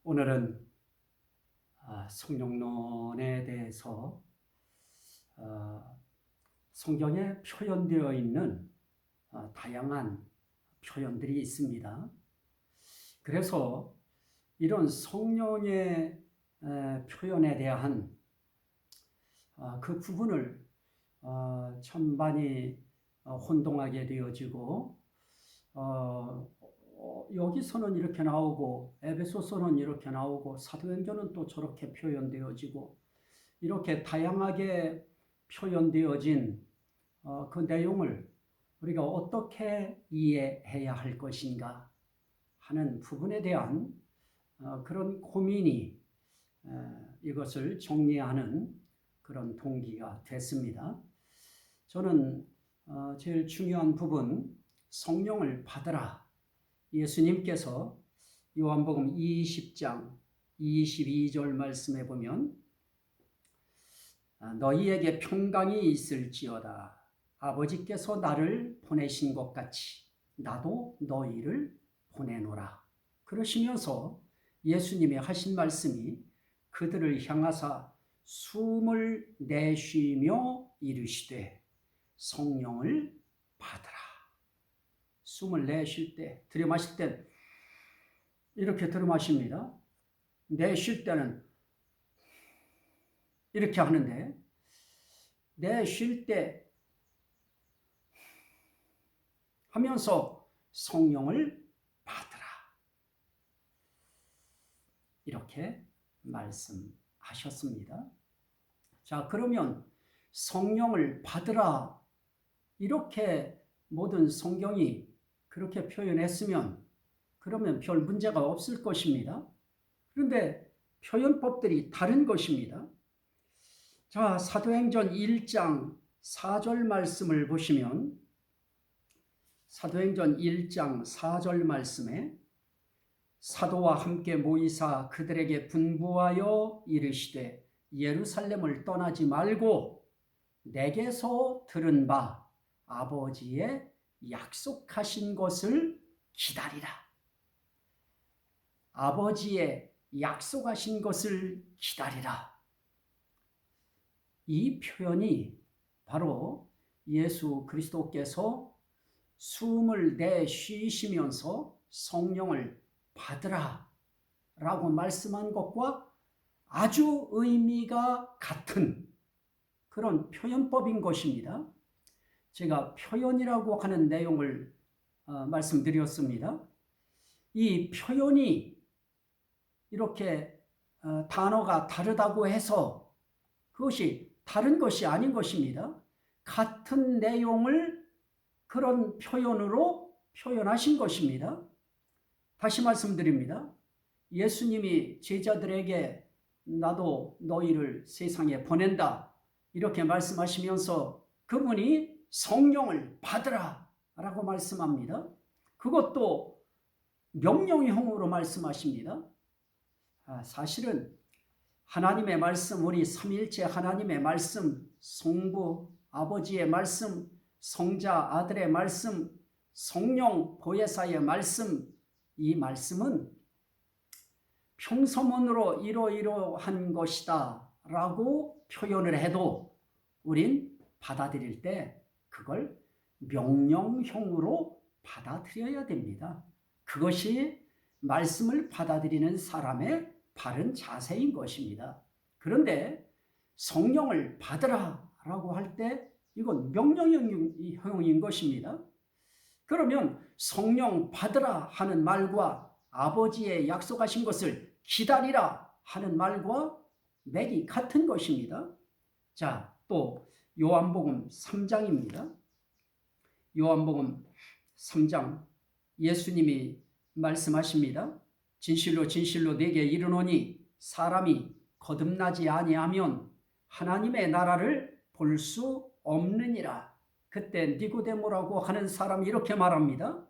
오늘은 성령론에 대해서 성경에 표현되어 있는 다양한 표현들이 있습니다. 그래서 이런 성령의 표현에 대한 그 부분을 참 많이 혼동하게 되어지고 여기서는 이렇게 나오고 에베소서는 이렇게 나오고 사도행전은 또 저렇게 표현되어지고 이렇게 다양하게 표현되어진 그 내용을 우리가 어떻게 이해해야 할 것인가 하는 부분에 대한 그런 고민이 이것을 정리하는 그런 동기가 됐습니다. 저는 제일 중요한 부분, 성령을 받으라. 예수님께서 요한복음 20장 22절 말씀에 보면 너희에게 평강이 있을지어다. 아버지께서 나를 보내신 것 같이 나도 너희를 보내노라. 그러시면서 예수님이 하신 말씀이 그들을 향하사 숨을 내쉬며 이르시되 성령을 받으라. 숨을 내쉴 때, 들이마실 때 이렇게 들이마십니다. 내쉴 때는 이렇게 하는데 내쉴 때 하면서 성령을 받으라. 이렇게 말씀하셨습니다. 자, 그러면 성령을 받으라. 이렇게 모든 성경이 그렇게 표현했으면 그러면 별 문제가 없을 것입니다. 그런데 표현법들이 다른 것입니다. 자, 사도행전 1장 4절 말씀을 보시면 사도행전 1장 4절 말씀에 사도와 함께 모이사 그들에게 분부하여 이르시되 예루살렘을 떠나지 말고 내게서 들은 바 아버지의 약속하신 것을 기다리라. 아버지의 약속하신 것을 기다리라. 이 표현이 바로 예수 그리스도께서 숨을 내쉬시면서 성령을 받으라 라고 말씀한 것과 아주 의미가 같은 그런 표현법인 것입니다. 제가 표현이라고 하는 내용을 말씀드렸습니다. 이 표현이 이렇게 단어가 다르다고 해서 그것이 다른 것이 아닌 것입니다. 같은 내용을 그런 표현으로 표현하신 것입니다. 다시 말씀드립니다. 예수님이 제자들에게 나도 너희를 세상에 보낸다 이렇게 말씀하시면서 그분이 성령을 받으라 라고 말씀합니다. 그것도 명령형으로 말씀하십니다. 사실은 하나님의 말씀, 우리 삼일체 하나님의 말씀, 성부 아버지의 말씀, 성자 아들의 말씀, 성령 보혜사의 말씀, 이 말씀은 평서문으로 이러이러한 것이다 라고 표현을 해도 우린 받아들일 때 그걸 명령형으로 받아들여야 됩니다. 그것이 말씀을 받아들이는 사람의 바른 자세인 것입니다. 그런데 성령을 받으라 라고 할 때 이건 명령형인 것입니다. 그러면 성령 받으라 하는 말과 아버지의 약속하신 것을 기다리라 하는 말과 맥이 같은 것입니다. 자, 또 요한복음 3장입니다. 요한복음 3장 예수님이 말씀하십니다. 진실로 진실로 내게 이르노니 사람이 거듭나지 아니하면 하나님의 나라를 볼 수 없느니라. 그때 니고데모라고 하는 사람이 이렇게 말합니다.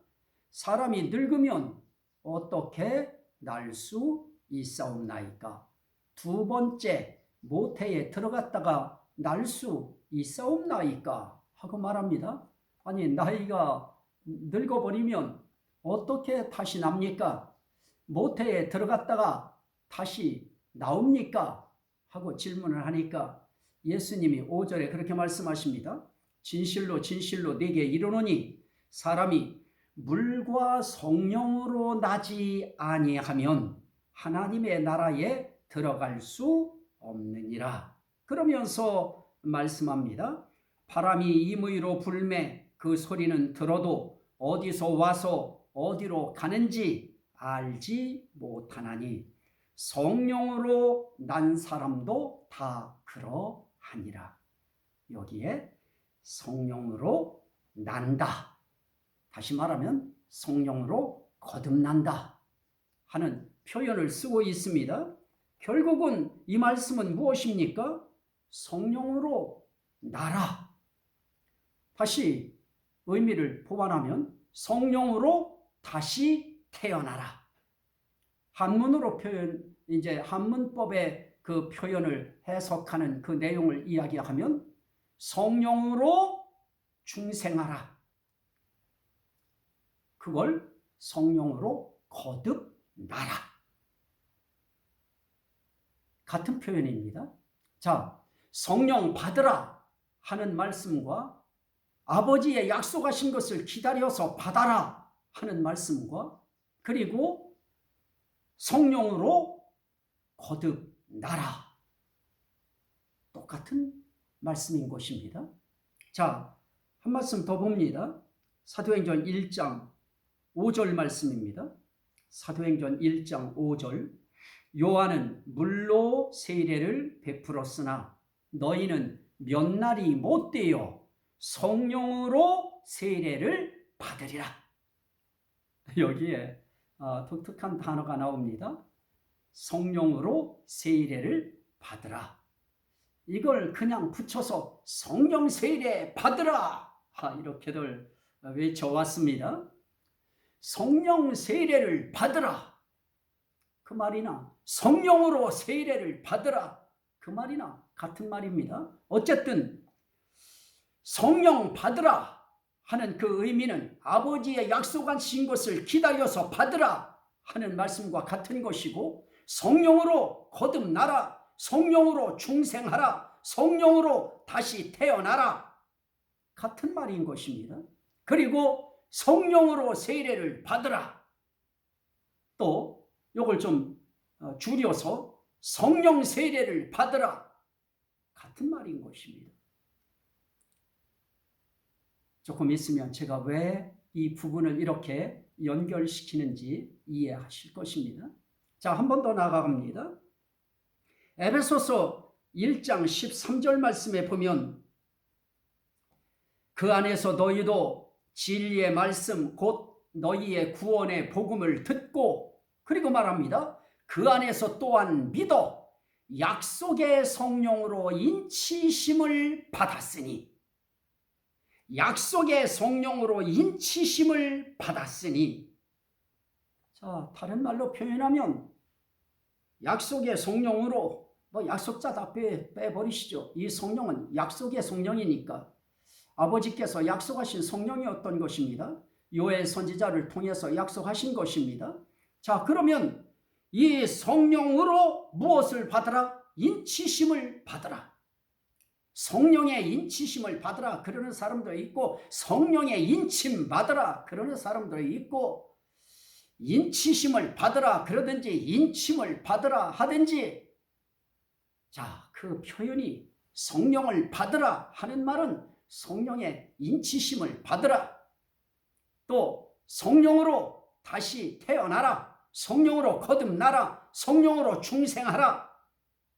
사람이 늙으면 어떻게 날 수 있사옵나이까? 두 번째 모태에 들어갔다가 날 수 있사옵나이까? 하고 말합니다. 아니 나이가 늙어버리면 어떻게 다시 납니까? 모태에 들어갔다가 다시 나옵니까? 하고 질문을 하니까 예수님이 5절에 그렇게 말씀하십니다. 진실로 진실로 네게 이르노니 사람이 물과 성령으로 나지 아니하면 하나님의 나라에 들어갈 수 없느니라. 그러면서 말씀합니다. 바람이 임의로 불매 그 소리는 들어도 어디서 와서 어디로 가는지 알지 못하나니 성령으로 난 사람도 다 그러하니라. 여기에 성령으로 난다. 다시 말하면 성령으로 거듭난다 하는 표현을 쓰고 있습니다. 결국은 이 말씀은 무엇입니까? 성령으로 나라. 다시 의미를 보완하면 성령으로 다시 태어나라. 한문으로 이제 한문법의 그 표현을 해석하는 그 내용을 이야기하면 성령으로 중생하라. 그걸 성령으로 거듭나라. 같은 표현입니다. 자, 성령 받으라 하는 말씀과 아버지의 약속하신 것을 기다려서 받아라 하는 말씀과 그리고 성령으로 거듭나라. 똑같은 말씀인 것입니다. 자, 한 말씀 더 봅니다. 사도행전 1장 5절 말씀입니다. 사도행전 1장 5절 요한은 물로 세례를 베풀었으나 너희는 몇 날이 못되어 성령으로 세례를 받으리라. 여기에 독특한 단어가 나옵니다. 성령으로 세례를 받으라. 이걸 그냥 붙여서 성령 세례 받으라 이렇게들 외쳐왔습니다. 성령 세례를 받으라 그 말이나 성령으로 세례를 받으라 그 말이나 같은 말입니다. 어쨌든 성령 받으라 하는 그 의미는 아버지의 약속하신 것을 기다려서 받으라 하는 말씀과 같은 것이고 성령으로 거듭나라, 성령으로 중생하라, 성령으로 다시 태어나라 같은 말인 것입니다. 그리고 성령으로 세례를 받으라. 또 이걸 좀 줄여서 성령 세례를 받으라 같은 말인 것입니다. 조금 있으면 제가 왜 이 부분을 이렇게 연결시키는지 이해하실 것입니다. 자, 한 번 더 나아갑니다. 에베소서 1장 13절 말씀에 보면 그 안에서 너희도 진리의 말씀 곧 너희의 구원의 복음을 듣고 그리고 말합니다. 그 안에서 또한 믿어 약속의 성령으로 인치심을 받았으니 약속의 성령으로 인치심을 받았으니 자, 다른 말로 표현하면 약속의 성령으로 약속자 다 빼버리시죠. 이 성령은 약속의 성령이니까 아버지께서 약속하신 성령이 어떤 것입니다. 요엘 선지자를 통해서 약속하신 것입니다. 자, 그러면 이 성령으로 무엇을 받으라? 인치심을 받으라. 성령의 인치심을 받으라 그러는 사람도 있고 성령의 인침 받으라 그러는 사람도 있고 인치심을 받으라 그러든지 인침을 받으라 하든지 자, 그 표현이 성령을 받으라 하는 말은 성령의 인치심을 받으라 또 성령으로 다시 태어나라 성령으로 거듭나라 성령으로 중생하라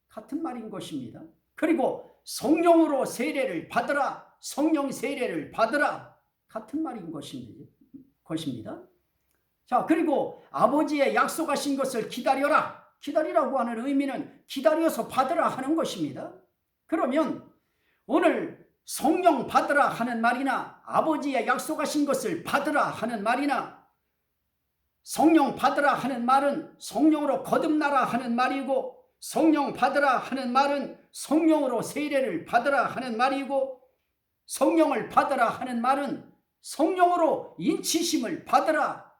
같은 말인 것입니다. 그리고 성령으로 세례를 받으라 성령 세례를 받으라 같은 말인 것입니다. 자, 그리고 아버지의 약속하신 것을 기다려라. 기다리라고 하는 의미는 기다려서 받으라 하는 것입니다. 그러면 오늘 성령 받으라 하는 말이나 아버지의 약속하신 것을 받으라 하는 말이나 성령 받으라 하는 말은 성령으로 거듭나라 하는 말이고 성령 받으라 하는 말은 성령으로 세례를 받으라 하는 말이고 성령을 받으라 하는 말은 성령으로 인치심을 받으라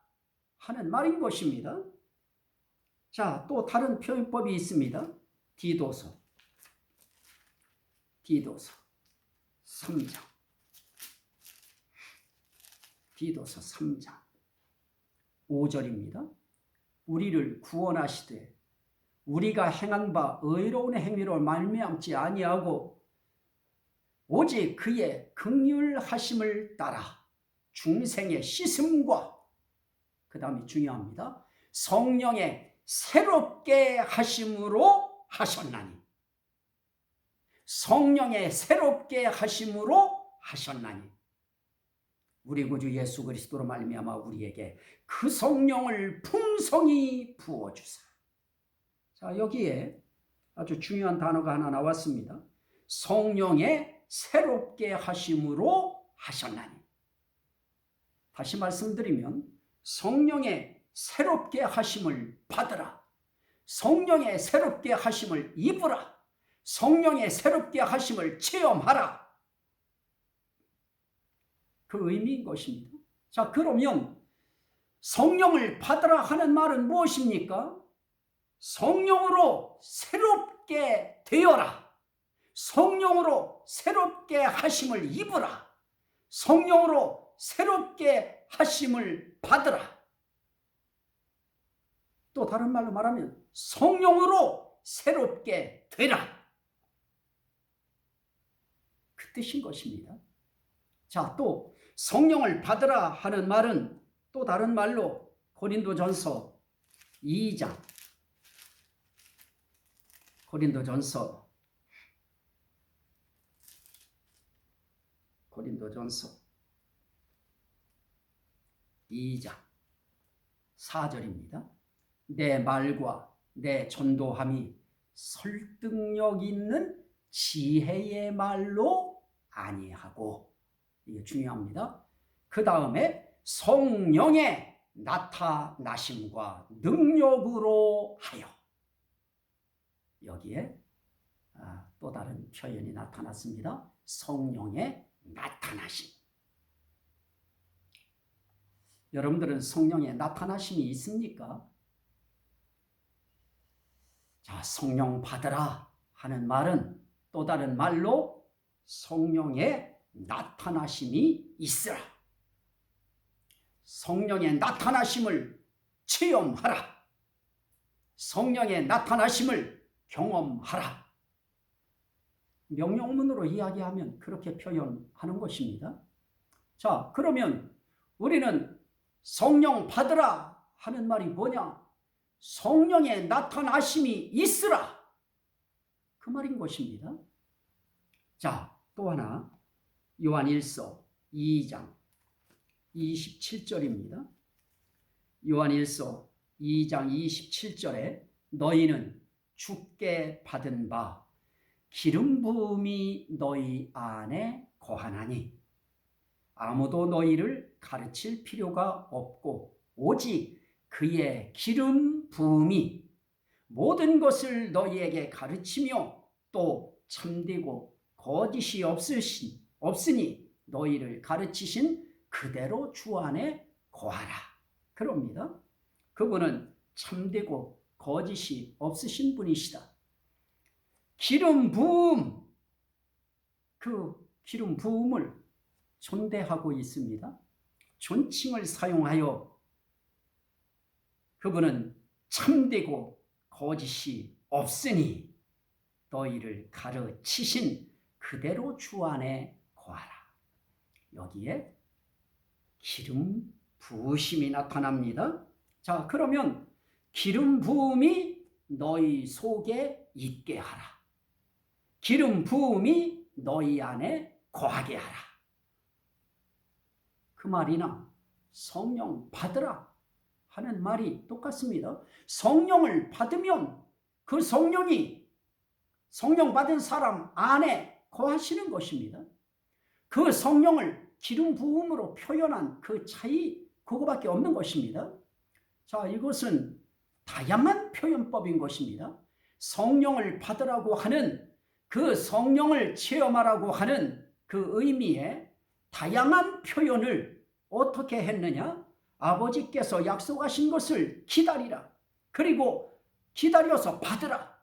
하는 말인 것입니다. 자, 또 다른 표현법이 있습니다. 디도서 3장. 디도서 3장 5절입니다. 우리를 구원하시되 우리가 행한 바 의로운 행위로 말미암지 아니하고 오직 그의 긍휼하심을 따라 중생의 씻음과 그 다음이 중요합니다. 성령의 새롭게 하심으로 하셨나니. 성령의 새롭게 하심으로 하셨나니. 우리 구주 예수 그리스도로 말미암아 우리에게 그 성령을 풍성히 부어주사. 자, 여기에 아주 중요한 단어가 하나 나왔습니다. 성령의 새롭게 하심으로 하셨나니. 다시 말씀드리면 성령의 새롭게 하심을 받으라. 성령의 새롭게 하심을 입으라. 성령의 새롭게 하심을 체험하라. 그 의미인 것입니다. 자, 그러면 성령을 받으라 하는 말은 무엇입니까? 성령으로 새롭게 되어라. 성령으로 새롭게 하심을 입으라. 성령으로 새롭게 하심을 받으라. 또 다른 말로 말하면 성령으로 새롭게 되라. 그 뜻인 것입니다. 자, 또 성령을 받으라 하는 말은 또 다른 말로 고린도전서 2장 고린도전서 2장 4절입니다. 내 말과 내 전도함이 설득력 있는 지혜의 말로 아니하고, 이게 중요합니다. 그 다음에 성령의 나타나심과 능력으로 하여. 여기에 또 다른 표현이 나타났습니다. 성령의 나타나심. 여러분들은 성령의 나타나심이 있습니까? 자, 성령 받으라 하는 말은 또 다른 말로 성령의 나타나심이 있으라. 성령의 나타나심을 체험하라. 성령의 나타나심을 경험하라. 명령문으로 이야기하면 그렇게 표현하는 것입니다. 자, 그러면 우리는 성령 받으라 하는 말이 뭐냐? 성령의 나타나심이 있으라. 그 말인 것입니다. 자, 또 하나 요한일서 2장 27절입니다. 요한일서 2장 27절에 너희는 주께 받은 바 기름 부음이 너희 안에 거하나니 아무도 너희를 가르칠 필요가 없고 오직 그의 기름 부음이 모든 것을 너희에게 가르치며 또 참되고 거짓이 없으니 너희를 가르치신 그대로 주 안에 거하라. 그럽니다. 그분은 참되고 거짓이 없으신 분이시다. 기름 부음, 그 기름 부음을 존대하고 있습니다. 존칭을 사용하여 그분은 참되고 거짓이 없으니 너희를 가르치신 그대로 주 안에 거하라. 여기에 기름 부으심이 나타납니다. 자, 그러면 기름 부음이 너희 속에 있게 하라. 기름 부음이 너희 안에 거하게 하라. 그 말이나 성령 받으라 하는 말이 똑같습니다. 성령을 받으면 그 성령이 성령 받은 사람 안에 거하시는 것입니다. 그 성령을 기름 부음으로 표현한 그 차이, 그거밖에 없는 것입니다. 자, 이것은 다양한 표현법인 것입니다. 성령을 받으라고 하는, 그 성령을 체험하라고 하는 그 의미의 다양한 표현을 어떻게 했느냐? 아버지께서 약속하신 것을 기다리라. 그리고 기다려서 받으라.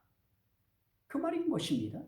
그 말인 것입니다.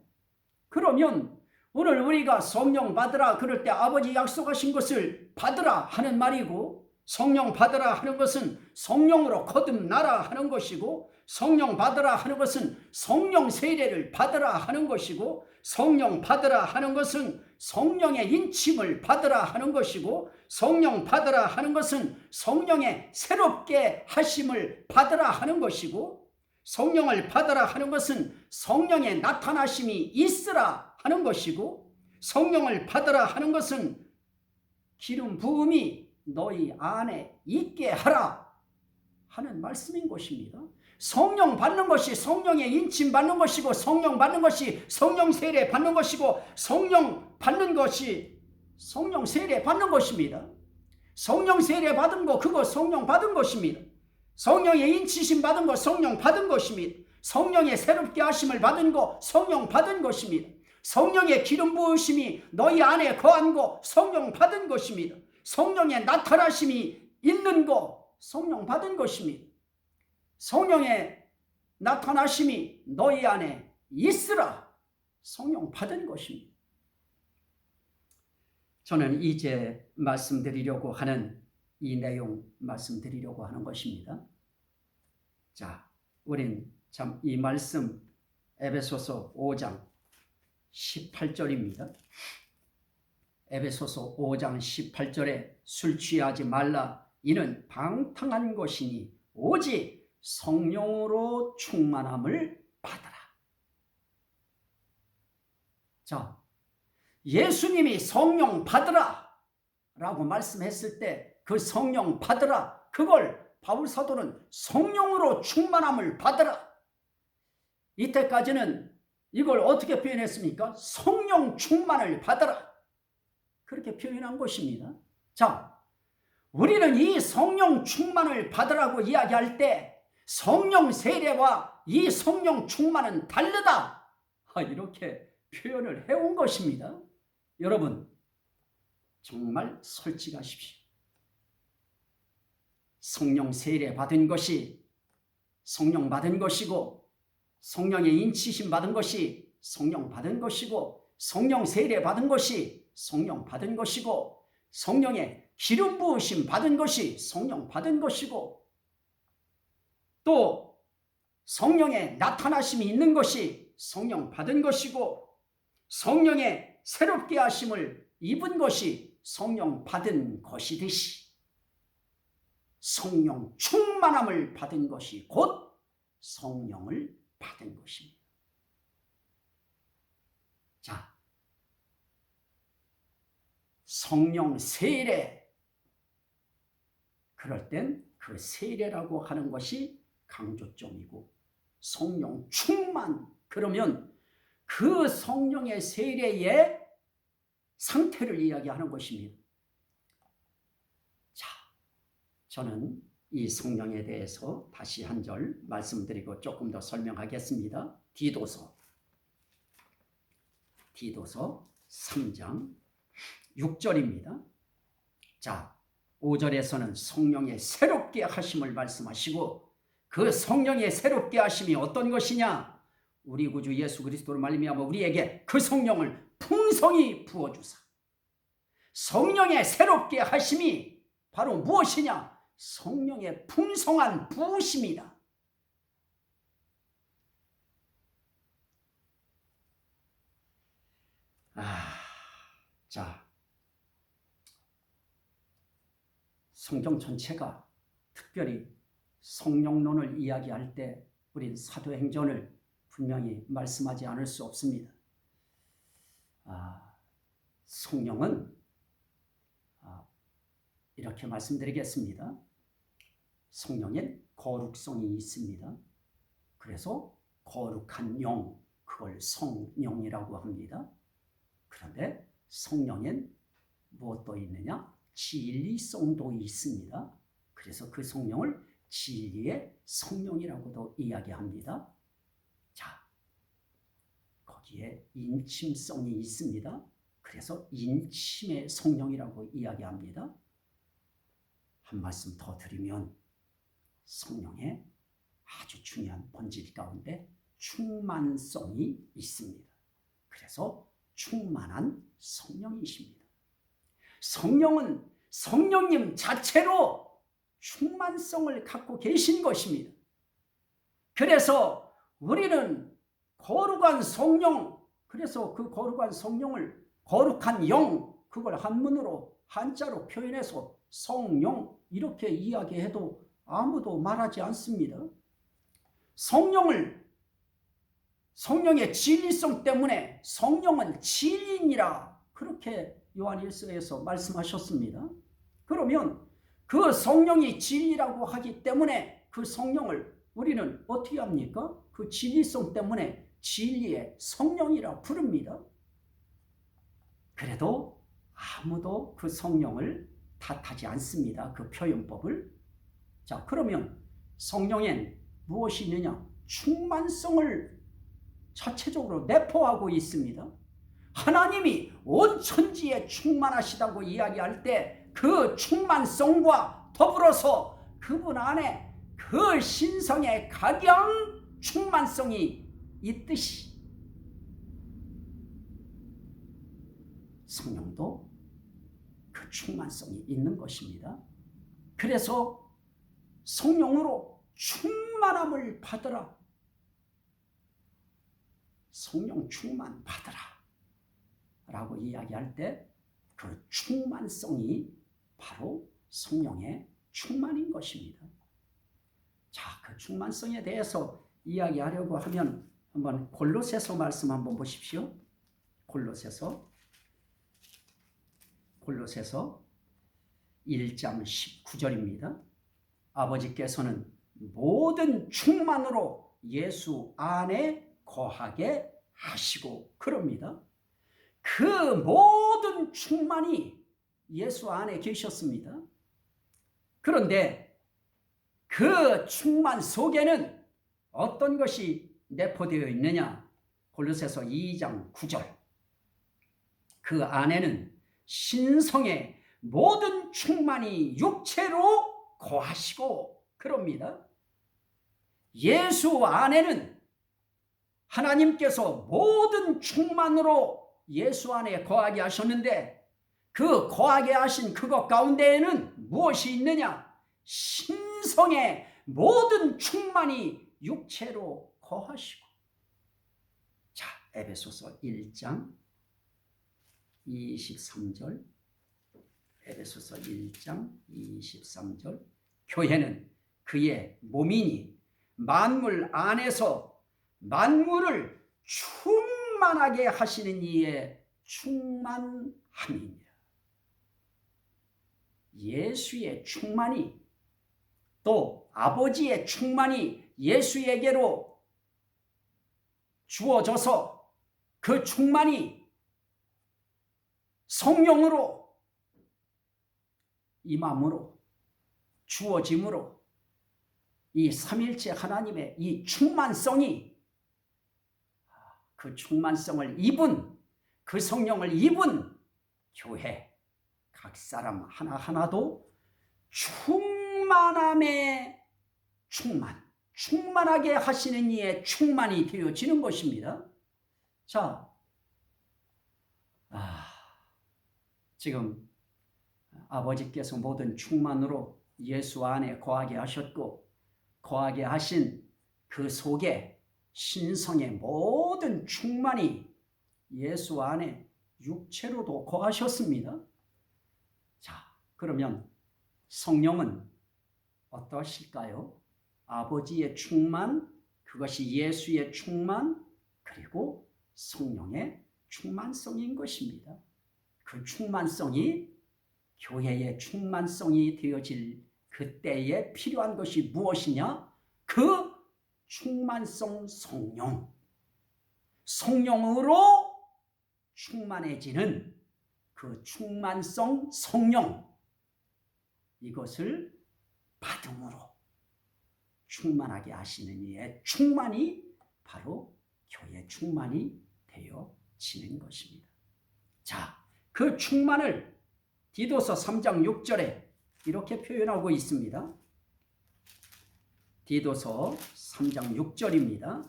그러면 오늘 우리가 성령 받으라 그럴 때 아버지 약속하신 것을 받으라 하는 말이고, 성령 받으라 하는 것은 성령으로 거듭나라 하는 것이고, 성령 받으라 하는 것은 성령 세례를 받으라 하는 것이고, 성령 받으라 하는 것은 성령의 인침을 받으라 하는 것이고, 성령 받으라 하는 것은 성령의 새롭게 하심을 받으라 하는 것이고, 성령을 받으라 하는 것은 성령의 나타나심이 있으라 하는 것이고, 성령을 받으라 하는 것은 기름 부음이 너희 안에 있게 하라 하는 말씀인 것입니다. 성령 받는 것이 성령의 인침 받는 것이고, 성령 받는 것이 성령 세례 받는 것이고, 성령 받는 것이 성령 세례 받는 것입니다. 성령 세례 받은 거 그거 성령 받은 것입니다. 성령의 인치심 받은 거 성령 받은 것입니다. 성령의 새롭게 하심을 받은 거 성령 받은 것입니다. 성령의 기름 부으심이 너희 안에 거한 거 성령 받은 것입니다. 성령의 나타나심이 있는 거 성령 받은 것입니다. 성령의 나타나심이 너희 안에 있으라 성령 받은 것입니다. 저는 이제 말씀드리려고 하는 이 내용 말씀드리려고 하는 것입니다. 자, 우린 참 이 말씀 에베소서 5장 18절입니다. 에베소서 5장 18절에 술 취하지 말라. 이는 방탕한 것이니 오직 성령으로 충만함을 받아라. 자, 예수님이 성령 받으라 라고 말씀했을 때 그 성령 받으라, 그걸 바울 사도는 성령으로 충만함을 받으라. 이때까지는 이걸 어떻게 표현했습니까? 성령 충만을 받으라. 그렇게 표현한 것입니다. 자, 우리는 이 성령 충만을 받으라고 이야기할 때 성령 세례와 이 성령 충만은 다르다. 이렇게 표현을 해온 것입니다. 여러분, 정말 솔직하십시오. 성령 세례 받은 것이 성령 받은 것이고, 성령의 인치심 받은 것이 성령 받은 것이고, 성령 세례 받은 것이 성령 받은 것이고, 성령의 기름 부으심 받은 것이 성령 받은 것이고, 또 성령의 나타나심이 있는 것이 성령 받은 것이고, 성령의 새롭게 하심을 입은 것이 성령 받은 것이듯이 성령 충만함을 받은 것이 곧 성령을 받은 것입니다. 자, 성령 세례, 그럴 땐 그 세례라고 하는 것이 강조점이고, 성령 충만, 그러면 그 성령의 세례의 상태를 이야기하는 것입니다. 자, 저는 이 성령에 대해서 다시 한 절 말씀드리고 조금 더 설명하겠습니다. 디도서 3장 6절입니다. 자, 5절에서는 성령의 새롭게 하심을 말씀하시고, 그 성령의 새롭게 하심이 어떤 것이냐? 우리 구주 예수 그리스도로 말미암아 우리에게 그 성령을 풍성히 부어주사. 성령의 새롭게 하심이 바로 무엇이냐? 성령의 풍성한 부으심이다. 자, 성경 전체가 특별히 성령론을 이야기할 때 우린 사도행전을 분명히 말씀하지 않을 수 없습니다. 성령은 이렇게 말씀드리겠습니다. 성령엔 거룩성이 있습니다. 그래서 거룩한 영, 그걸 성령이라고 합니다. 그런데 성령엔 무엇도 있느냐? 진리성도 있습니다. 그래서 그 성령을 진리의 성령이라고도 이야기합니다. 자, 거기에 인침성이 있습니다. 그래서 인침의 성령이라고 이야기합니다. 한 말씀 더 드리면 성령의 아주 아주 중요한 본질 가운데 충만성이 있습니다. 그래서 충만한 성령이십니다. 성령은 성령님 자체로 충만성을 갖고 계신 것입니다. 그래서 우리는 거룩한 성령, 그래서 그 거룩한 성령을 거룩한 영, 그걸 한문으로 한자로 표현해서 성령 이렇게 이야기해도 아무도 말하지 않습니다. 성령의 진리성 때문에 성령은 진리니라 그렇게 요한일서에서 말씀하셨습니다. 그러면 그 성령이 진리라고 하기 때문에 그 성령을 우리는 어떻게 합니까? 그 진리성 때문에 진리의 성령이라 부릅니다. 그래도 아무도 그 성령을 탓하지 않습니다. 그 표현법을. 자, 그러면 성령엔 무엇이 있느냐? 충만성을 자체적으로 내포하고 있습니다. 하나님이 온 천지에 충만하시다고 이야기할 때 그 충만성과 더불어서 그분 안에 그 신성의 각양 충만성이 있듯이 성령도 그 충만성이 있는 것입니다. 그래서 성령으로 충만함을 받으라. 성령 충만 받으라 라고 이야기할 때 그 충만성이 바로 성령의 충만인 것입니다. 자, 그 충만성에 대해서 이야기하려고 하면 한번 골로새서 말씀 한번 보십시오. 골로새서 1장 19절입니다. 아버지께서는 모든 충만으로 예수 안에 거하게 하시고 그럽니다. 그 모든 충만이 예수 안에 계셨습니다. 그런데 그 충만 속에는 어떤 것이 내포되어 있느냐? 골로새서 2장 9절. 그 안에는 신성의 모든 충만이 육체로 거하시고 그럽니다. 예수 안에는 하나님께서 모든 충만으로 예수 안에 거하게 하셨는데 그 거하게 하신 그것 가운데에는 무엇이 있느냐? 신성의 모든 충만이 육체로 거하시고. 자, 에베소서 1장 23절. 에베소서 1장 23절. 교회는 그의 몸이니 만물 안에서 만물을 충만하게 하시는 이의 충만함이니라. 예수의 충만이 또 아버지의 충만이 예수에게로 주어져서 그 충만이 성령으로 임함으로 주어짐으로 이 삼일체 하나님의 이 충만성이 그 충만성을 입은 그 성령을 입은 교회 각 사람 하나하나도 충만함의 충만하게 하시는 이의 충만이 되어지는 것입니다. 자, 지금 아버지께서 모든 충만으로 예수 안에 거하게 하셨고 거하게 하신 그 속에 신성의 모든 충만이 예수 안에 육체로도 거하셨습니다. 자, 그러면 성령은 어떠실까요? 아버지의 충만, 그것이 예수의 충만, 그리고 성령의 충만성인 것입니다. 그 충만성이 교회의 충만성이 되어질 그때에 필요한 것이 무엇이냐? 그 충만성 성령. 성령으로 충만해지는 그 충만성 성령. 이것을 받음으로 충만하게 하시는 이의 충만이 바로 교회 충만이 되어지는 것입니다. 자, 그 충만을 디도서 3장 6절에 이렇게 표현하고 있습니다. 디도서 3장 6절입니다.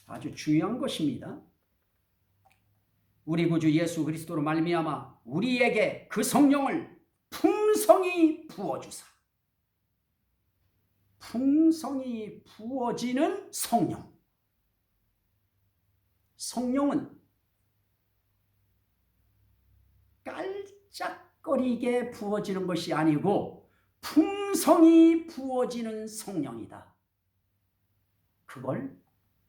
아주 중요한 것입니다. 우리 구주 예수 그리스도로 말미암아 우리에게 그 성령을 풍성히 부어주사. 풍성히 부어지는 성령. 성령은 깔짝거리게 부어지는 것이 아니고 풍성히 부어지는 성령이다. 그걸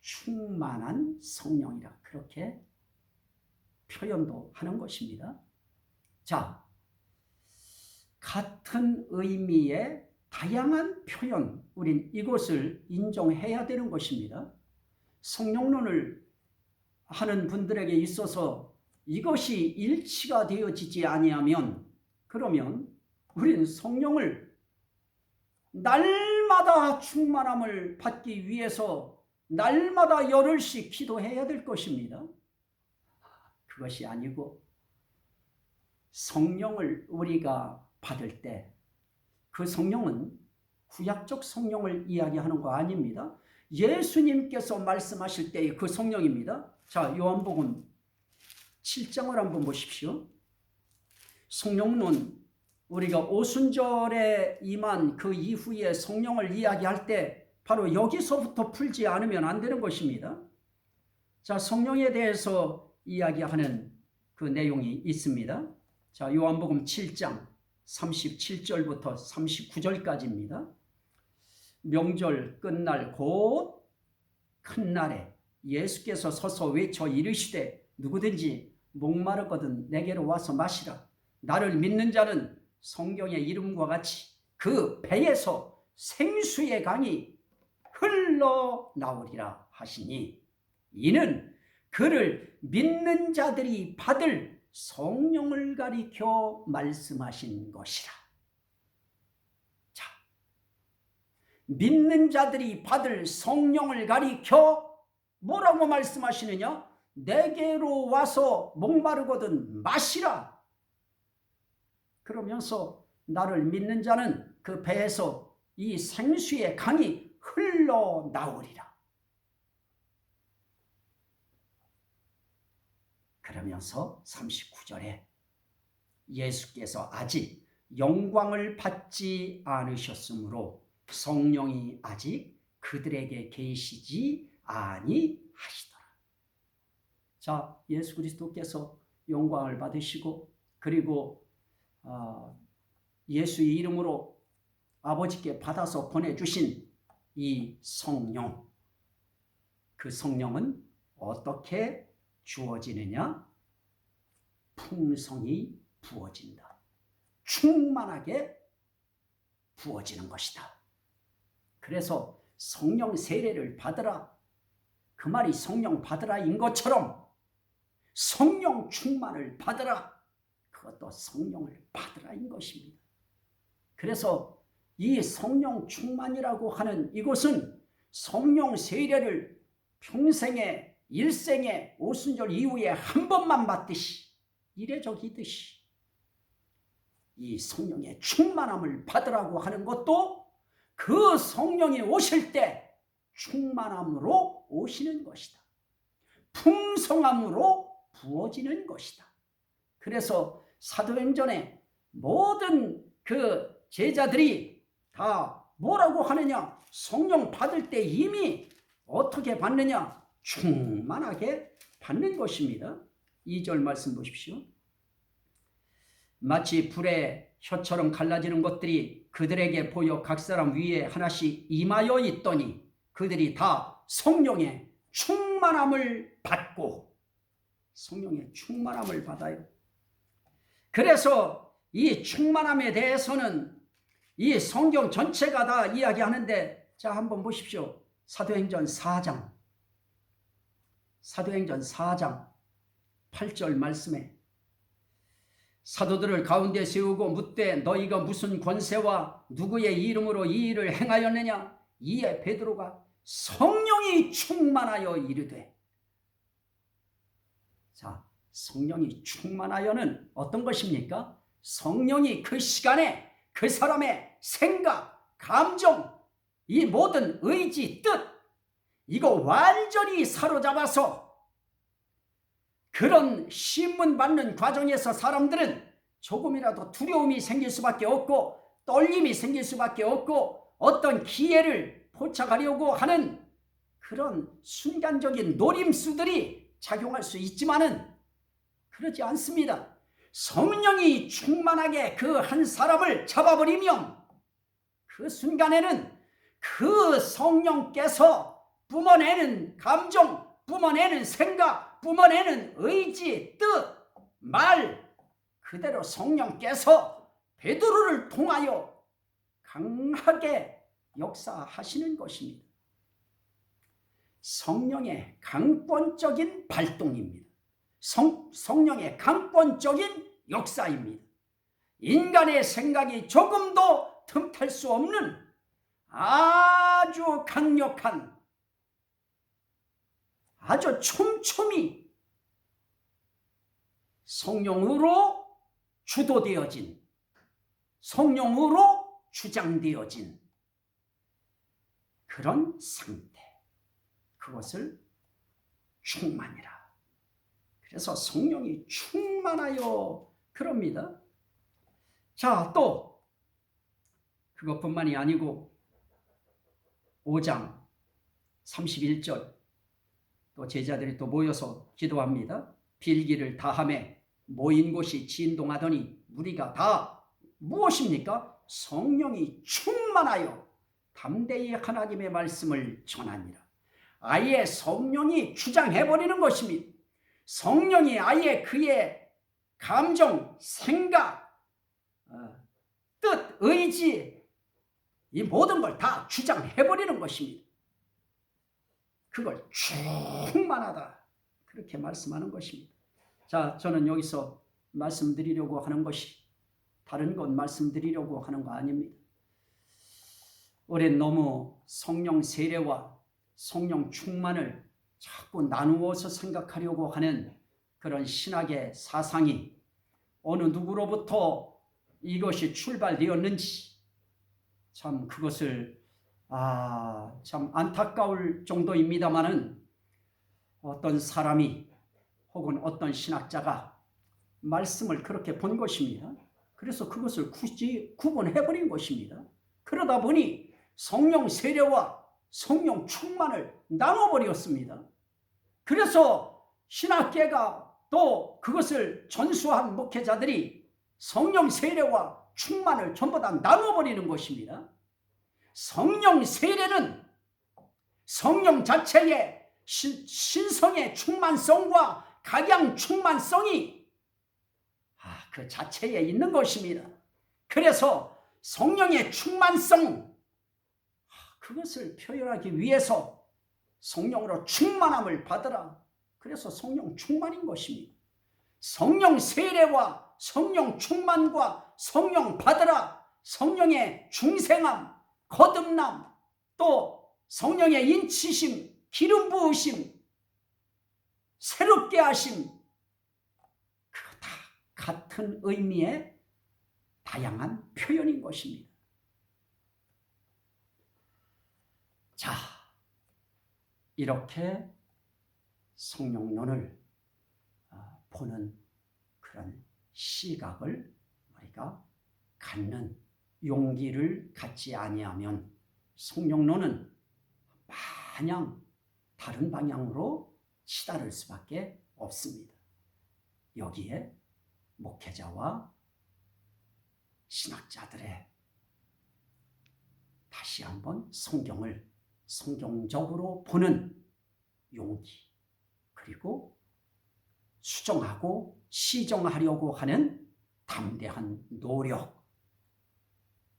충만한 성령이라 그렇게 표현도 하는 것입니다. 자, 같은 의미의 다양한 표현, 우린 이것을 인정해야 되는 것입니다. 성령론을 하는 분들에게 있어서 이것이 일치가 되어지지 아니하면 그러면 우리는 성령을 날마다 충만함을 받기 위해서 날마다 열흘씩 기도해야 될 것입니다. 그것이 아니고 성령을 우리가 받을 때 그 성령은 구약적 성령을 이야기하는 거 아닙니다. 예수님께서 말씀하실 때의 그 성령입니다. 자, 요한복음 7장을 한번 보십시오. 성령론, 우리가 오순절에 임한 그 이후에 성령을 이야기할 때 바로 여기서부터 풀지 않으면 안 되는 것입니다. 자, 성령에 대해서 이야기하는 그 내용이 있습니다. 자, 요한복음 7장 37절부터 39절까지입니다. 명절 끝날 곧 큰 날에 예수께서 서서 외쳐 이르시되 누구든지 목마르거든 내게로 와서 마시라. 나를 믿는 자는 성경의 이름과 같이 그 배에서 생수의 강이 흘러나오리라 하시니 이는 그를 믿는 자들이 받을 성령을 가리켜 말씀하신 것이라. 자, 믿는 자들이 받을 성령을 가리켜 뭐라고 말씀하시느냐? 내게로 와서 목마르거든 마시라. 그러면서 나를 믿는 자는 그 배에서 이 생수의 강이 흘러나오리라. 그러면서 39절에 예수께서 아직 영광을 받지 않으셨으므로 성령이 아직 그들에게 계시지 아니하시더라. 자, 예수 그리스도께서 영광을 받으시고 그리고 예수의 이름으로 아버지께 받아서 보내주신 이 성령, 그 성령은 어떻게 주어지느냐? 풍성히 부어진다. 충만하게 부어지는 것이다. 그래서 성령 세례를 받으라. 그 말이 성령 받으라인 것처럼 성령 충만을 받으라. 그것도 성령을 받으라인 것입니다. 그래서 이 성령 충만이라고 하는 이것은 성령 세례를 평생에 일생에 오순절 이후에 한 번만 받듯이 이래저기듯이 이 성령의 충만함을 받으라고 하는 것도 그 성령이 오실 때 충만함으로 오시는 것이다. 풍성함으로 부어지는 것이다. 그래서 사도행전에 모든 그 제자들이 다 뭐라고 하느냐? 성령 받을 때 이미 어떻게 받느냐? 충만하게 받는 것입니다. 2절 말씀 보십시오. 마치 불에 혀처럼 갈라지는 것들이 그들에게 보여 각 사람 위에 하나씩 임하여 있더니 그들이 다 성령의 충만함을 받고 성령의 충만함을 받아요. 그래서 이 충만함에 대해서는 이 성경 전체가 다 이야기하는데 자, 한번 보십시오. 사도행전 4장 8절 말씀에 사도들을 가운데 세우고 묻되 너희가 무슨 권세와 누구의 이름으로 이 일을 행하였느냐? 이에 베드로가 성령이 충만하여 이르되. 자, 성령이 충만하여는 어떤 것입니까? 성령이 그 시간에 그 사람의 생각, 감정, 이 모든 의지, 뜻, 이거 완전히 사로잡아서 그런 신문 받는 과정에서 사람들은 조금이라도 두려움이 생길 수밖에 없고 떨림이 생길 수밖에 없고 어떤 기회를 포착하려고 하는 그런 순간적인 노림수들이 작용할 수 있지만은 그렇지 않습니다. 성령이 충만하게 그 한 사람을 잡아버리면 그 순간에는 그 성령께서 뿜어내는 감정, 뿜어내는 생각, 뿜어내는 의지, 뜻, 말 그대로 성령께서 베드로를 통하여 강하게 역사하시는 것입니다. 성령의 강권적인 발동입니다. 성령의 강권적인 역사입니다. 인간의 생각이 조금도 틈탈 수 없는 아주 강력한, 아주 촘촘히 성령으로 주도되어진, 성령으로 주장되어진 그런 상태, 그것을 충만이라. 그래서 성령이 충만하여 그럽니다. 자, 또 그것뿐만이 아니고 5장 31절 또 제자들이 또 모여서 기도합니다. 빌기를 다하매 모인 곳이 진동하더니 무리가 다 무엇입니까? 성령이 충만하여 담대히 하나님의 말씀을 전하니라. 아예 성령이 주장해버리는 것입니다. 성령이 아예 그의 감정, 생각, 뜻, 의지 이 모든 걸 다 주장해버리는 것입니다. 그걸 충만하다 그렇게 말씀하는 것입니다. 자, 저는 여기서 말씀드리려고 하는 것이 다른 것 말씀드리려고 하는 거 아닙니다. 올해 너무 성령 세례와 성령 충만을 자꾸 나누어서 생각하려고 하는 그런 신학의 사상이 어느 누구로부터 이것이 출발되었는지 참 그것을 참 안타까울 정도입니다마는 어떤 사람이 혹은 어떤 신학자가 말씀을 그렇게 본 것입니다. 그래서 그것을 굳이 구분해버린 것입니다. 그러다 보니 성령 세례와 성령 충만을 나눠버렸습니다. 그래서 신학계가 또 그것을 전수한 목회자들이 성령 세례와 충만을 전부 다 나눠버리는 것입니다. 성령 세례는 성령 자체의 신성의 충만성과 각양 충만성이 그 자체에 있는 것입니다. 그래서 성령의 충만성 그것을 표현하기 위해서 성령으로 충만함을 받으라. 그래서 성령 충만인 것입니다. 성령 세례와 성령 충만과 성령 받으라. 성령의 중생함, 거듭남, 또 성령의 인치심, 기름 부으심, 새롭게 하심 그거 다 같은 의미의 다양한 표현인 것입니다. 자, 이렇게 성령론을 보는 그런 시각을 우리가 갖는 용기를 갖지 아니하면 성령론은 마냥 다른 방향으로 치달을 수밖에 없습니다. 여기에 목회자와 신학자들의 다시 한번 성경을 성경적으로 보는 용기, 그리고 수정하고 시정하려고 하는 담대한 노력,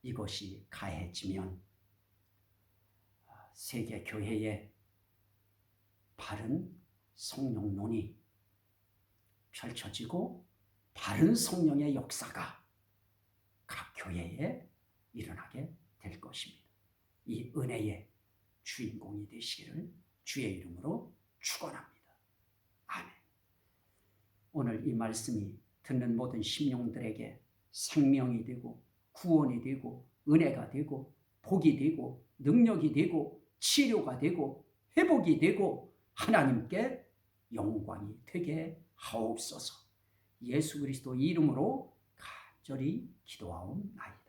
이것이 가해지면 세계 교회의 바른 성령론이 펼쳐지고 바른 성령의 역사가 각 교회에 일어나게 될 것입니다. 이 은혜의 주인공이 되시기를 주의 이름으로 축원합니다. 아멘. 오늘 이 말씀이 듣는 모든 심령들에게 생명이 되고 구원이 되고 은혜가 되고 복이 되고 능력이 되고 치료가 되고 회복이 되고 하나님께 영광이 되게 하옵소서. 예수 그리스도 이름으로 간절히 기도하옵나이다.